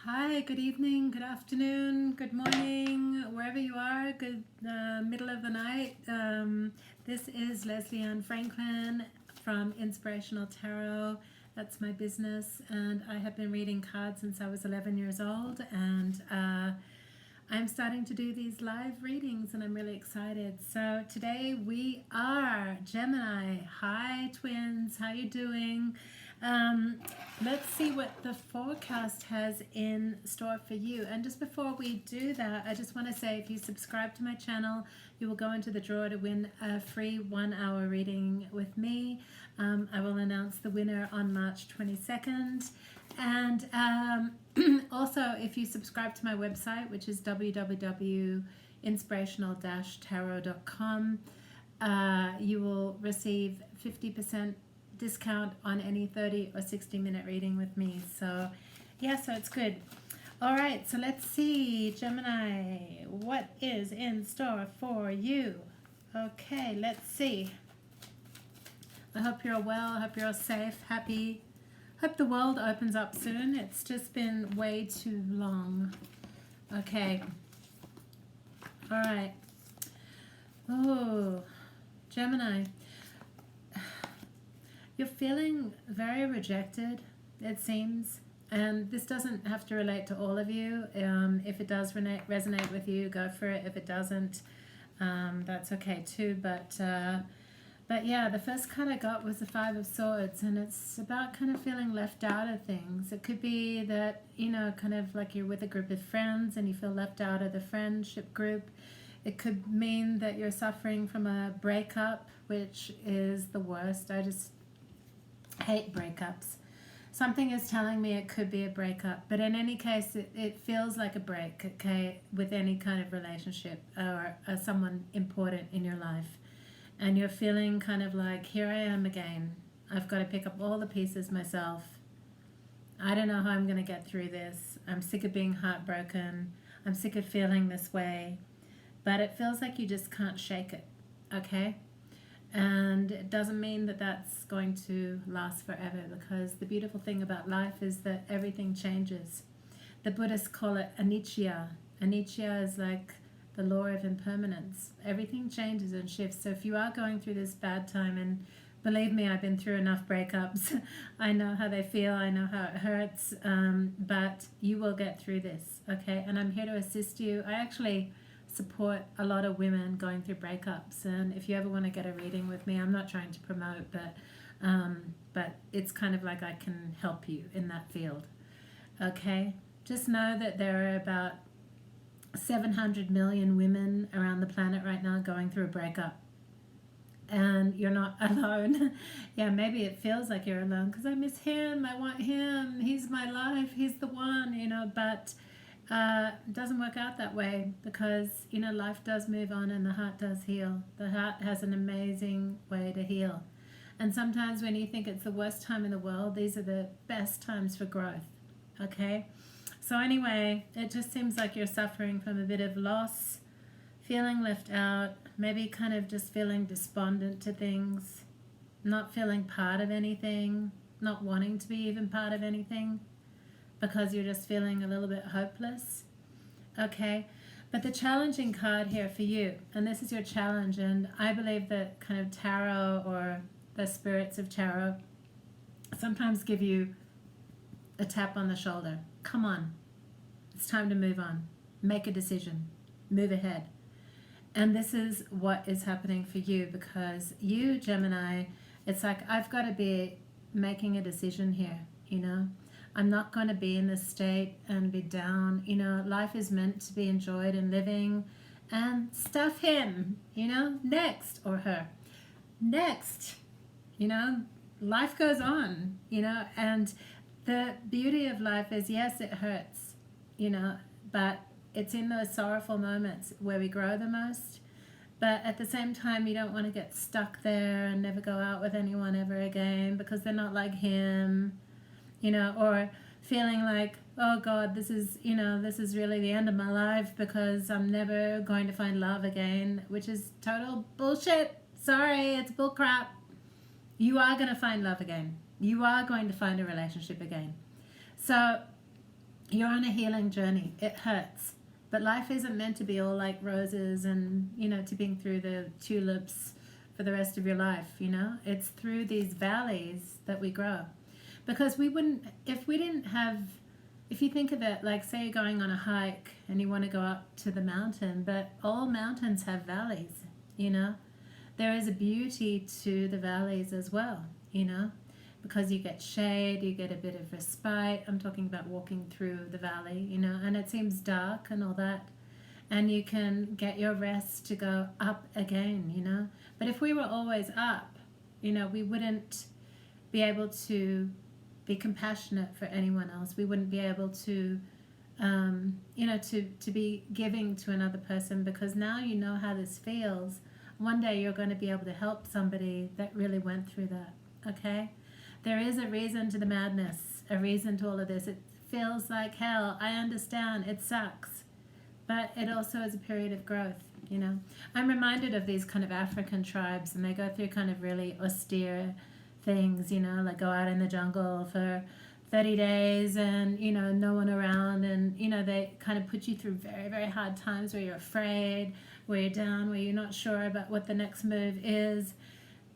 Hi, good evening, good afternoon, good morning, wherever you are, good middle of the night. This is Leslie Ann Franklin from Inspirational Tarot. That's my business, and I have been reading cards since I was 11 years old, and I'm starting to do these live readings, and I'm really excited. So today we are Gemini. Hi, twins. How you doing? Let's see what the forecast has in store for you. And just before we do that, I just want to say if you subscribe to my channel, you will go into the draw to win a free 1-hour reading with me. I will announce the winner on March 22nd. And also, if you subscribe to my website, which is www.inspirational-tarot.com, you will receive 50% discount on any 30 or 60-minute reading with me. So yeah, so it's good. All right, so let's see, Gemini, what is in store for you? Okay, let's see. I hope you're well. I hope you're all safe, happy. Hope the world opens up soon. It's just been way too long. Okay. All right. Oh, Gemini. You're feeling very rejected, it seems. And this doesn't have to relate to all of you. If it does resonate with you, go for it. If it doesn't, that's okay too. But yeah, the first card I got was the Five of Swords, and it's about kind of feeling left out of things. It could be that, you know, kind of like you're with a group of friends and you feel left out of the friendship group. It could mean that you're suffering from a breakup, which is the worst. I just hate breakups. Something is telling me it could be a breakup, but in any case, it feels like a break, okay, with any kind of relationship or someone important in your life. And you're feeling kind of like, here I am again. I've got to pick up all the pieces myself. I don't know how I'm going to get through this. I'm sick of being heartbroken. I'm sick of feeling this way. But it feels like you just can't shake it, okay? And it doesn't mean that that's going to last forever, because the beautiful thing about life is that everything changes. The Buddhists call it anicca. Anicca is like the law of impermanence. Everything changes and shifts. So if you are going through this bad time, and believe me, I've been through enough breakups. I know how they feel. I know how it hurts. But you will get through this, okay? And I'm here to assist you. I actually support a lot of women going through breakups. And if you ever want to get a reading with me, I'm not trying to promote, but it's kind of like I can help you in that field, okay? Just know that there are about 700 million women around the planet right now going through a breakup, and you're not alone. Yeah, maybe it feels like you're alone because I miss him, I want him, he's my life, he's the one, you know, but it doesn't work out that way, because, you know, life does move on and the heart does heal. The heart has an amazing way to heal. And sometimes when you think it's the worst time in the world, these are the best times for growth, okay? So anyway, it just seems like you're suffering from a bit of loss, feeling left out, maybe kind of just feeling despondent to things, not feeling part of anything, not wanting to be even part of anything, because you're just feeling a little bit hopeless, okay? But the challenging card here for you, and this is your challenge, and I believe that kind of tarot or the spirits of tarot sometimes give you a tap on the shoulder. Come on, it's time to move on. Make a decision. Move ahead. And this is what is happening for you, because you, Gemini, it's like, I've got to be making a decision here, you know? I'm not going to be in this state and be down. You know, life is meant to be enjoyed and living. And stuff him, you know, next, or her. Next, you know, life goes on, you know, and the beauty of life is, yes, it hurts, you know, but it's in those sorrowful moments where we grow the most. But at the same time, you don't want to get stuck there and never go out with anyone ever again because they're not like him, you know, or feeling like, oh God, this is, you know, this is really the end of my life because I'm never going to find love again, which is total bullshit. Sorry, it's bullcrap. You are going to find love again. You are going to find a relationship again. So You're on a healing journey. It hurts. But life isn't meant to be all like roses and, tipping through the tulips for the rest of your life. It's through these valleys that we grow. Because we wouldn't, if we didn't have, if you think of it, like say you're going on a hike and you want to go up to the mountain, but all mountains have valleys, you know? There is a beauty to the valleys as well, because you get shade, you get a bit of respite. I'm talking about walking through the valley, and it seems dark and all that. And you can get your rest to go up again. But if we were always up, we wouldn't be able to be compassionate for anyone else. We wouldn't be able to, to be giving to another person, because now you know how this feels. One day you're going to be able to help somebody that really went through that, okay? There is a reason to the madness, a reason to all of this. It feels like hell. I understand. It sucks. But it also is a period of growth. I'm reminded of these kind of African tribes, and they go through kind of really austere things, like go out in the jungle for 30 days and, no one around. And, they kind of put you through very, very hard times where you're afraid, where you're down, where you're not sure about what the next move is.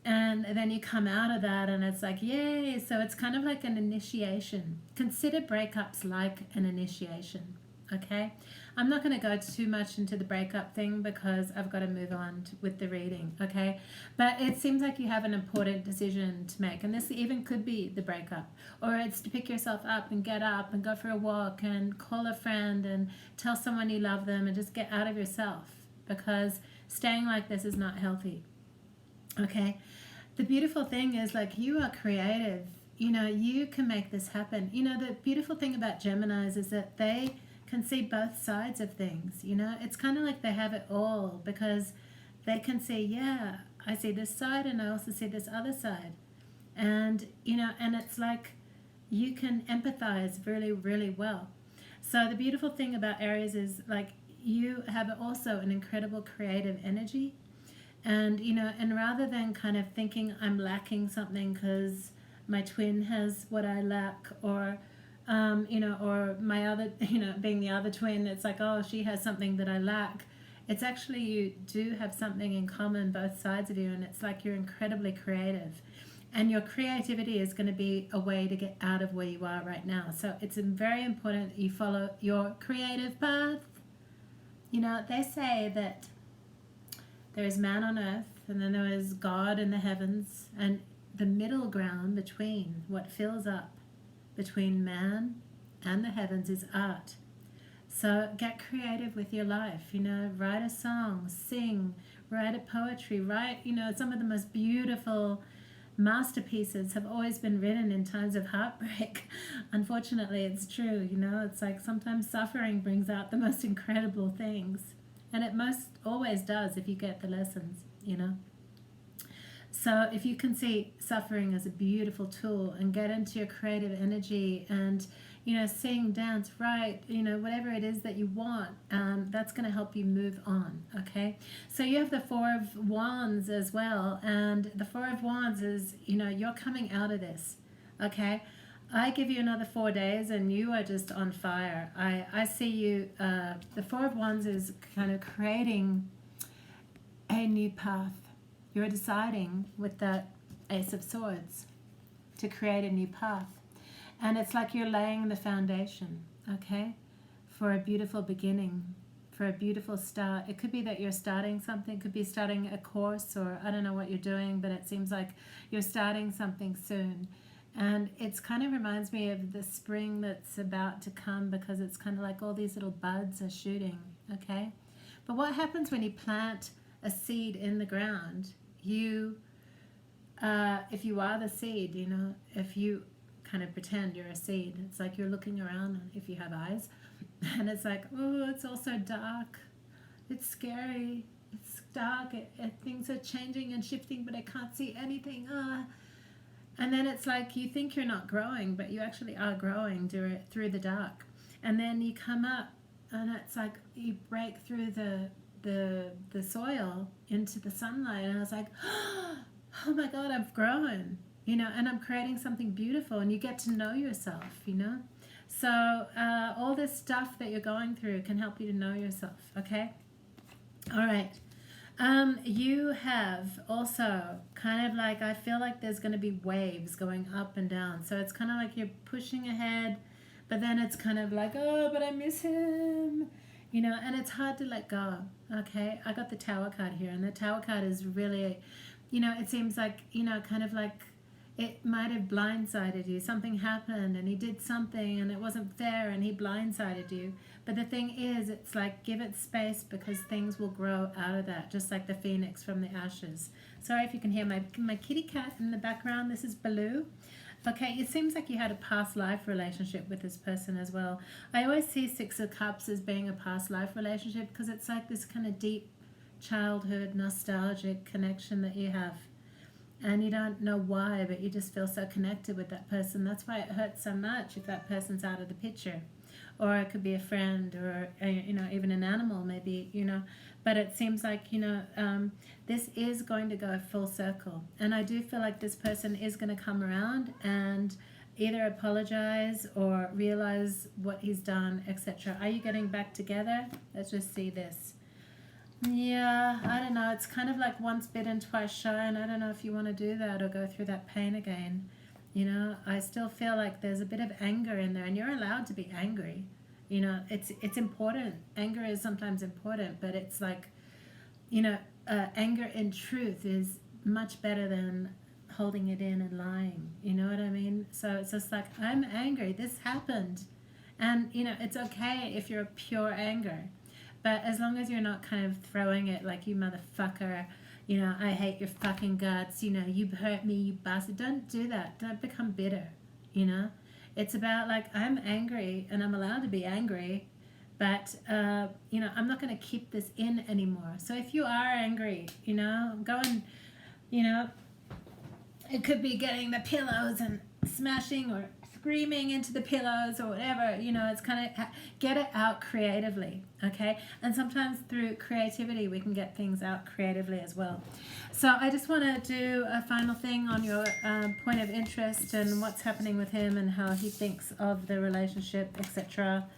And then you come out of that and it's like, yay. So it's kind of like an initiation. Consider breakups like an initiation, okay? I'm not going to go too much into the breakup thing because I've got to move on with the reading, okay? But it seems like you have an important decision to make, and this even could be the breakup, or it's to pick yourself up and get up and go for a walk and call a friend and tell someone you love them and just get out of yourself, because staying like this is not healthy, okay? The beautiful thing is, like, you are creative. You can make this happen. The beautiful thing about Geminis is that they can see both sides of things. It's kind of like they have it all, because they can see, yeah, I see this side and I also see this other side. And, and it's like you can empathize really, really well. So the beautiful thing about Aries is, like, you have also an incredible creative energy. And, and rather than kind of thinking I'm lacking something because my twin has what I lack, or or my other, being the other twin, it's like, oh, she has something that I lack. It's actually, you do have something in common, both sides of you, and it's like you're incredibly creative. And your creativity is going to be a way to get out of where you are right now. So it's very important that you follow your creative path. They say that there is man on earth, and then there is God in the heavens, and the middle ground between what fills up between man and the heavens is art. So get creative with your life, write a song, sing, write a poetry, write, some of the most beautiful masterpieces have always been written in times of heartbreak. Unfortunately, it's true, it's like sometimes suffering brings out the most incredible things. And it most always does if you get the lessons, So if you can see suffering as a beautiful tool and get into your creative energy and, sing, dance, write, whatever it is that you want, that's going to help you move on, okay? So you have the Four of Wands as well. And the Four of Wands is, you're coming out of this, okay? I give you another 4 days and you are just on fire. I see you, the Four of Wands is kind of creating a new path. You're deciding with that Ace of Swords to create a new path. And it's like you're laying the foundation, okay, for a beautiful beginning, for a beautiful start. It could be that you're starting something, could be starting a course, or I don't know what you're doing, but it seems like you're starting something soon. And it's kind of reminds me of the spring that's about to come, because it's kind of like all these little buds are shooting, okay? But what happens when you plant a seed in the ground? You, if you are the seed, if you kind of pretend you're a seed, it's like you're looking around, if you have eyes, and it's like, oh, it's all so dark. It's scary. It's dark. Things are changing and shifting, but I can't see anything. And then it's like you think you're not growing, but you actually are growing through the dark. And then you come up, and it's like you break through the soil into the sunlight. And I was like, oh my God, I've grown, and I'm creating something beautiful. And you get to know yourself, So all this stuff that you're going through can help you to know yourself, okay? All right. You have also kind of like, I feel like there's going to be waves going up and down. So it's kind of like you're pushing ahead, but then it's kind of like, oh, but I miss him, and it's hard to let go. Okay. I got the Tower card here, and the Tower card is really, it seems like, kind of like it might have blindsided you. Something happened and he did something and it wasn't fair and he blindsided you. But the thing is, it's like, give it space, because things will grow out of that, just like the phoenix from the ashes. Sorry if you can hear my kitty cat in the background. This is Baloo. Okay, it seems like you had a past life relationship with this person as well. I always see Six of Cups as being a past life relationship, because it's like this kind of deep childhood nostalgic connection that you have. And you don't know why, but you just feel so connected with that person. That's why it hurts so much if that person's out of the picture. Or it could be a friend, or even an animal maybe, but it seems like this is going to go full circle, and I do feel like this person is going to come around and either apologize or realize what he's done, etc. Are you getting back together? Let's just see this. Yeah, I don't know, it's kind of like once bitten, twice shy, and I don't know if you want to do that or go through that pain again. I still feel like there's a bit of anger in there, and you're allowed to be angry. It's important. Anger is sometimes important, but it's like, anger in truth is much better than holding it in and lying. You know what I mean? So it's just like, I'm angry. This happened. And, it's okay if you're pure anger. But as long as you're not kind of throwing it like, you motherfucker, I hate your fucking guts, you hurt me, you bastard. Don't do that. Don't become bitter, It's about like, I'm angry and I'm allowed to be angry, but, I'm not going to keep this in anymore. So if you are angry, go and, it could be getting the pillows and smashing or screaming into the pillows or whatever, it's kind of get it out creatively, okay? And sometimes through creativity we can get things out creatively as well. So I just want to do a final thing on your point of interest and what's happening with him and how he thinks of the relationship, etc.,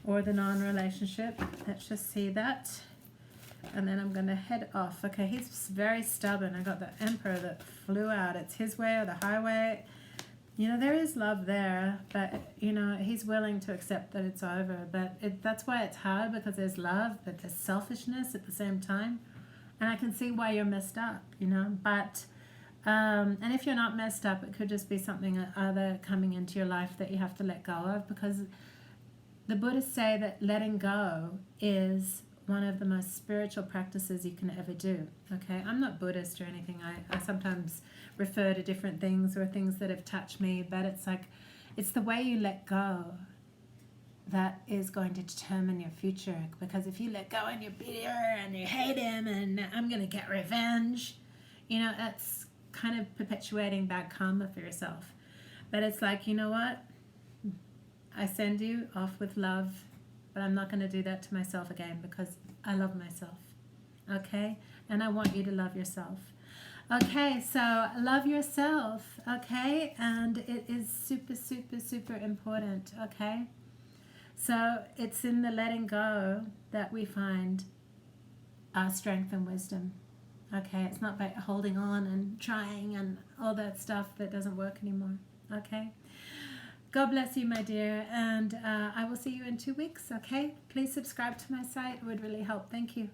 or the non-relationship. Let's just see that. And then I'm going to head off. Okay, he's very stubborn. I got the Emperor that flew out. It's his way or the highway. There is love there, but, he's willing to accept that it's over. But that's why it's hard, because there's love, but there's selfishness at the same time. And I can see why you're messed up, But, and if you're not messed up, it could just be something other coming into your life that you have to let go of, because the Buddhists say that letting go is one of the most spiritual practices you can ever do. Okay, I'm not Buddhist or anything. I sometimes refer to different things or things that have touched me, but it's like, it's the way you let go that is going to determine your future. Because if you let go and you're bitter and you hate him and I'm going to get revenge, that's kind of perpetuating bad karma for yourself. But it's like, you know what? I send you off with love, but I'm not going to do that to myself again, because I love myself, okay? And I want you to love yourself. Okay, so love yourself, okay? And it is super, super, super important, okay? So it's in the letting go that we find our strength and wisdom, okay? It's not by holding on and trying and all that stuff that doesn't work anymore, okay? God bless you, my dear, and I will see you in 2 weeks, okay? Please subscribe to my site. It would really help. Thank you.